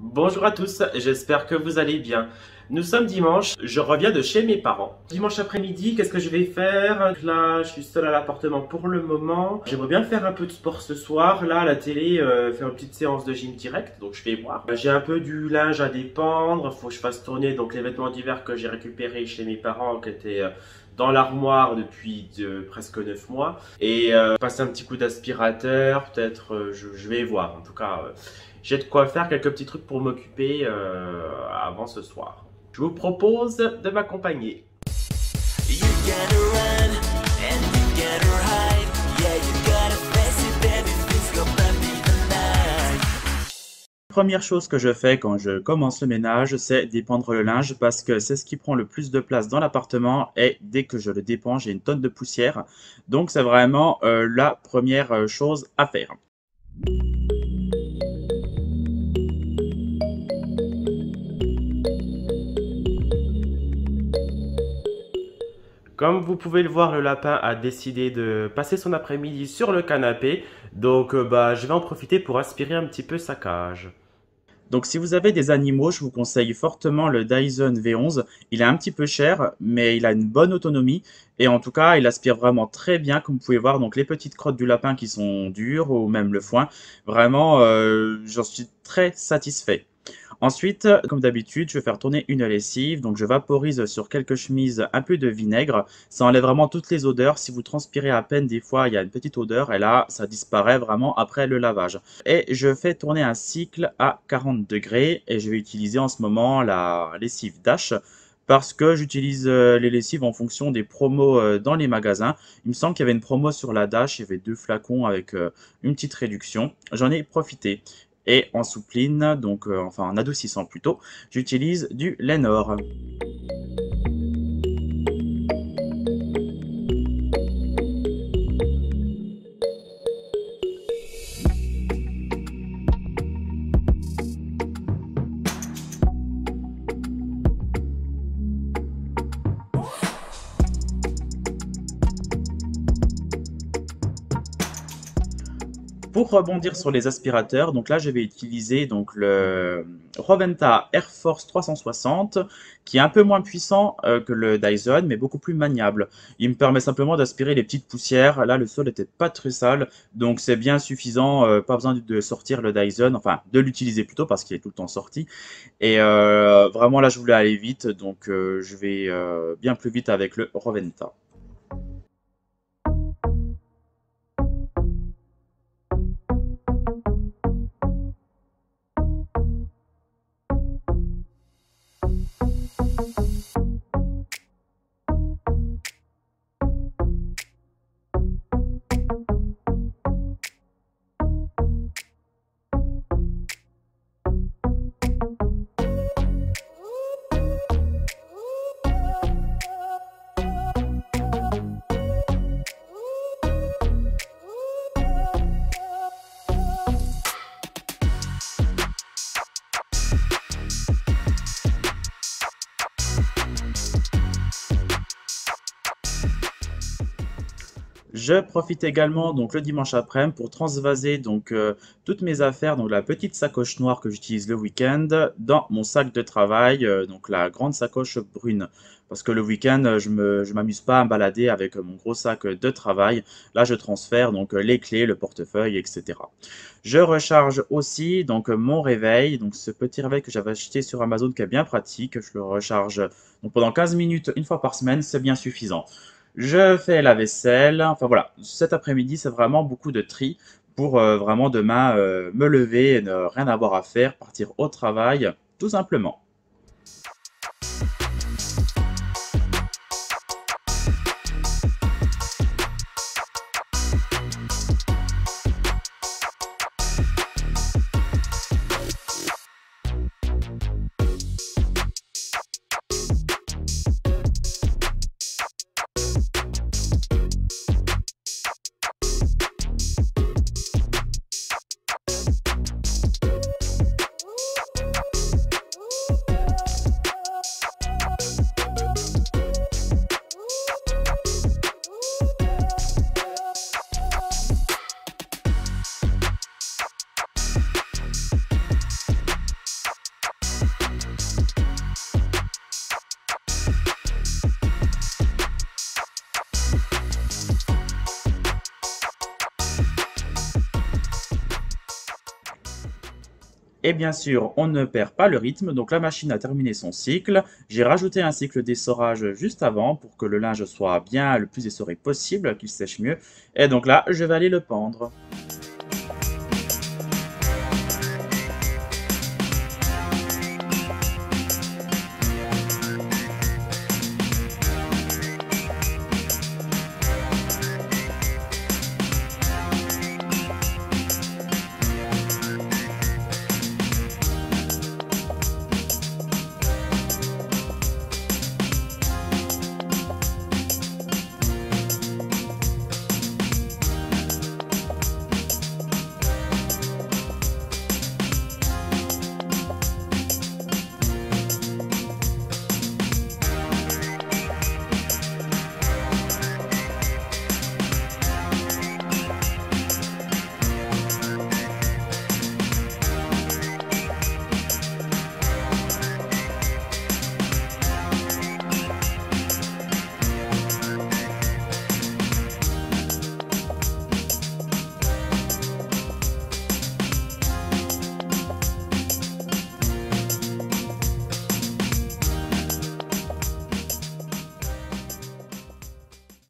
Bonjour à tous, j'espère que vous allez bien. Nous sommes dimanche, je reviens de chez mes parents. Dimanche après-midi, qu'est-ce que je vais faire? Là, je suis seul à l'appartement pour le moment. J'aimerais bien faire un peu de sport ce soir. Là, à la télé, faire une petite séance de gym direct, donc je vais voir. J'ai un peu du linge à dépendre, faut que je fasse tourner donc les vêtements d'hiver que j'ai récupérés chez mes parents qui étaient dans l'armoire depuis presque 9 mois. Et passer un petit coup d'aspirateur, peut-être, je vais voir. En tout cas, j'ai de quoi faire quelques petits trucs pour m'occuper avant ce soir. Je vous propose de m'accompagner. You gotta run and you gotta hide. Yeah, you gotta face it, baby, it's gonna be the night. Première chose que je fais quand je commence le ménage, c'est dépendre le linge parce que c'est ce qui prend le plus de place dans l'appartement et dès que je le dépends, j'ai une tonne de poussière. Donc c'est vraiment la première chose à faire. Comme vous pouvez le voir, le lapin a décidé de passer son après-midi sur le canapé. Donc je vais en profiter pour aspirer un petit peu sa cage. Donc si vous avez des animaux, je vous conseille fortement le Dyson V11. Il est un petit peu cher, mais il a une bonne autonomie. Et en tout cas, il aspire vraiment très bien, comme vous pouvez voir. Donc les petites crottes du lapin qui sont dures, ou même le foin. Vraiment, j'en suis très satisfait. Ensuite, comme d'habitude, je vais faire tourner une lessive. Donc je vaporise sur quelques chemises un peu de vinaigre. Ça enlève vraiment toutes les odeurs. Si vous transpirez à peine, des fois, il y a une petite odeur. Et là, ça disparaît vraiment après le lavage. Et je fais tourner un cycle à 40 degrés. Et je vais utiliser en ce moment la lessive Dash. Parce que j'utilise les lessives en fonction des promos dans les magasins. Il me semble qu'il y avait une promo sur la Dash. Il y avait 2 flacons avec une petite réduction. J'en ai profité. Et en soupline, donc enfin en adoucissant plutôt, j'utilise du Lenor. Pour rebondir sur les aspirateurs, donc là je vais utiliser donc le Roventa Air Force 360 qui est un peu moins puissant que le Dyson mais beaucoup plus maniable. Il me permet simplement d'aspirer les petites poussières. Là le sol n'était pas très sale donc c'est bien suffisant, pas besoin de sortir le Dyson, enfin de l'utiliser plutôt parce qu'il est tout le temps sorti. Et vraiment là je voulais aller vite donc je vais bien plus vite avec le Roventa. Je profite également donc le dimanche après-midi pour transvaser donc toutes mes affaires, donc la petite sacoche noire que j'utilise le week-end, dans mon sac de travail, donc la grande sacoche brune. Parce que le week-end, je m'amuse pas à me balader avec mon gros sac de travail. Là, je transfère donc les clés, le portefeuille, etc. Je recharge aussi donc mon réveil, donc ce petit réveil que j'avais acheté sur Amazon qui est bien pratique. Je le recharge donc pendant 15 minutes une fois par semaine, c'est bien suffisant. Je fais la vaisselle. Enfin voilà, cet après-midi, c'est vraiment beaucoup de tri pour vraiment demain me lever et ne rien avoir à faire, partir au travail, tout simplement. Et bien sûr, on ne perd pas le rythme, donc la machine a terminé son cycle. J'ai rajouté un cycle d'essorage juste avant pour que le linge soit bien le plus essoré possible, qu'il sèche mieux. Et donc là, je vais aller le pendre.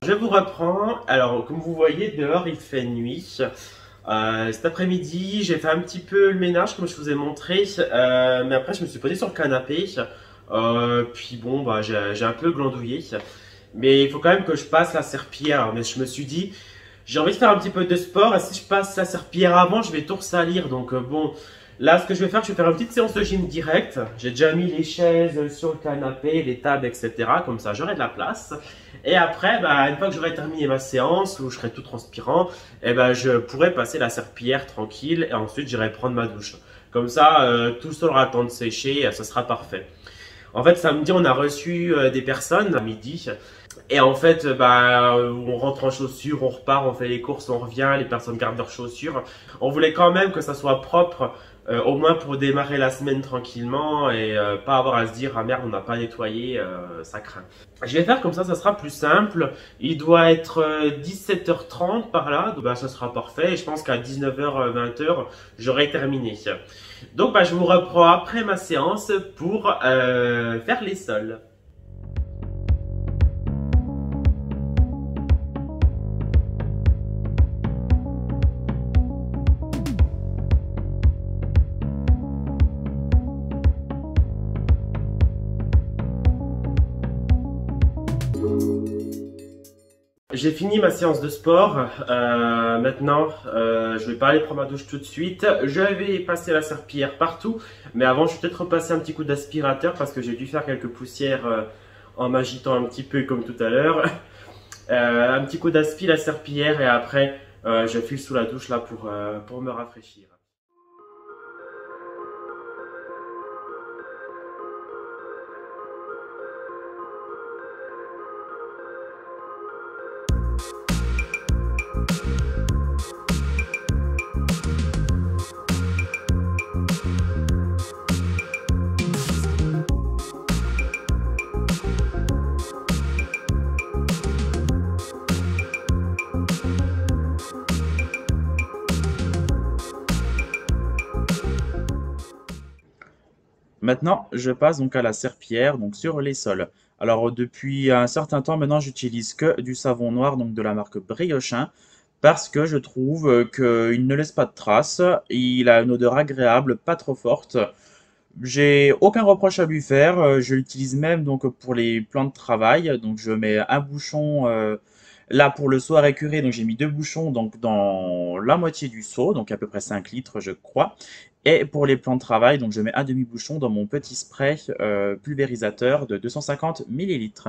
Je vous reprends. Alors, comme vous voyez, dehors il fait nuit. Cet après-midi, j'ai fait un petit peu le ménage, comme je vous ai montré. Mais après, je me suis posé sur le canapé. Puis bon, bah, j'ai un peu glandouillé. Mais il faut quand même que je passe la serpillière. Mais je me suis dit, j'ai envie de faire un petit peu de sport. Et si je passe la serpillière avant, je vais tout ressalir. Donc bon, là, ce que je vais faire, je vais faire une petite séance de gym direct. J'ai déjà mis les chaises sur le canapé, les tables, etc. Comme ça, j'aurai de la place. Et après, bah, une fois que j'aurai terminé ma séance, où je serai tout transpirant, eh ben, je pourrai passer la serpillière tranquille et ensuite j'irai prendre ma douche. Comme ça, tout ça aura le temps de sécher et ça sera parfait. En fait, samedi, on a reçu des personnes à midi. Et en fait, bah, on rentre en chaussures, on repart, on fait les courses, on revient, les personnes gardent leurs chaussures. On voulait quand même que ça soit propre, au moins pour démarrer la semaine tranquillement et pas avoir à se dire ah merde on n'a pas nettoyé, ça craint. Je vais faire comme ça sera plus simple. Il doit être 17h30 par là, donc bah, ça sera parfait et je pense qu'à 19h, 20h j'aurai terminé. Donc bah, je vous reprends après ma séance pour faire les sols. J'ai fini ma séance de sport. Maintenant, je vais pas aller prendre ma douche tout de suite. Je vais passer la serpillière partout. Mais avant, je vais peut-être repasser un petit coup d'aspirateur parce que j'ai dû faire quelques poussières en m'agitant un petit peu comme tout à l'heure. Un petit coup d'aspi, la serpillière et après, je file sous la douche là pour me rafraîchir. Maintenant, je passe donc à la serpillière, donc sur les sols. Alors, depuis un certain temps maintenant, j'utilise que du savon noir, donc de la marque Briochin, parce que je trouve qu'il ne laisse pas de traces. Il a une odeur agréable, pas trop forte. J'ai aucun reproche à lui faire. Je l'utilise même donc pour les plans de travail. Donc, je mets un bouchon là pour le seau à récurer. Donc, j'ai mis deux bouchons donc dans la moitié du seau, donc à peu près 5 litres, je crois. Et pour les plans de travail, donc je mets un demi-bouchon dans mon petit spray pulvérisateur de 250 millilitres.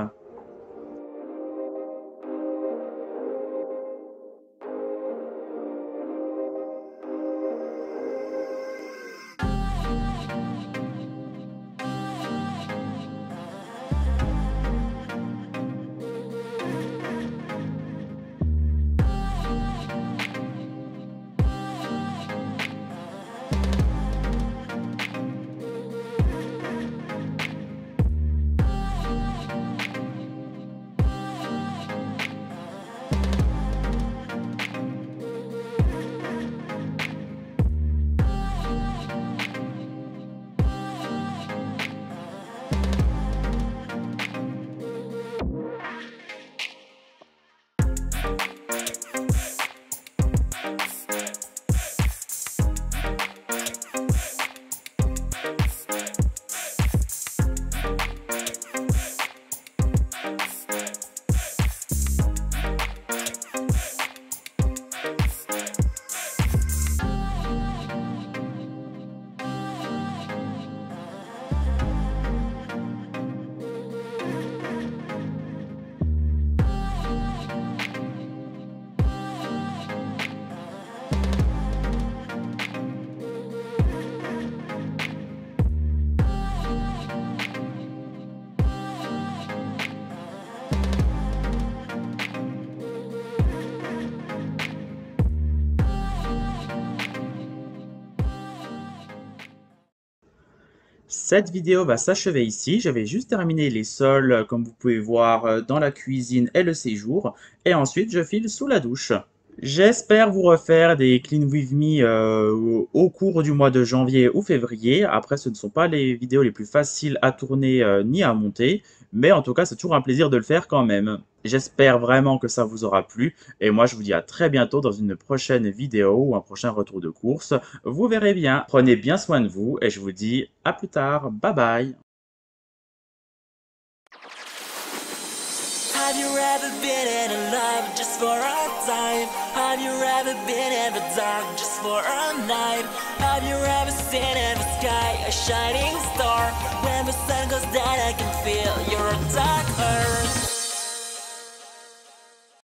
Cette vidéo va s'achever ici. Je vais juste terminer les sols, comme vous pouvez voir, dans la cuisine et le séjour. Et ensuite, je file sous la douche. J'espère vous refaire des Clean With Me au cours du mois de janvier ou février. Après, ce ne sont pas les vidéos les plus faciles à tourner ni à monter, mais en tout cas, c'est toujours un plaisir de le faire quand même. J'espère vraiment que ça vous aura plu, et moi je vous dis à très bientôt dans une prochaine vidéo ou un prochain retour de course. Vous verrez bien. Prenez bien soin de vous, et je vous dis à plus tard. Bye bye. Have you ever been in love just for a time? Have you ever been in the dark just for a night? Have you ever seen in the sky a shining star? When the sun goes down I can feel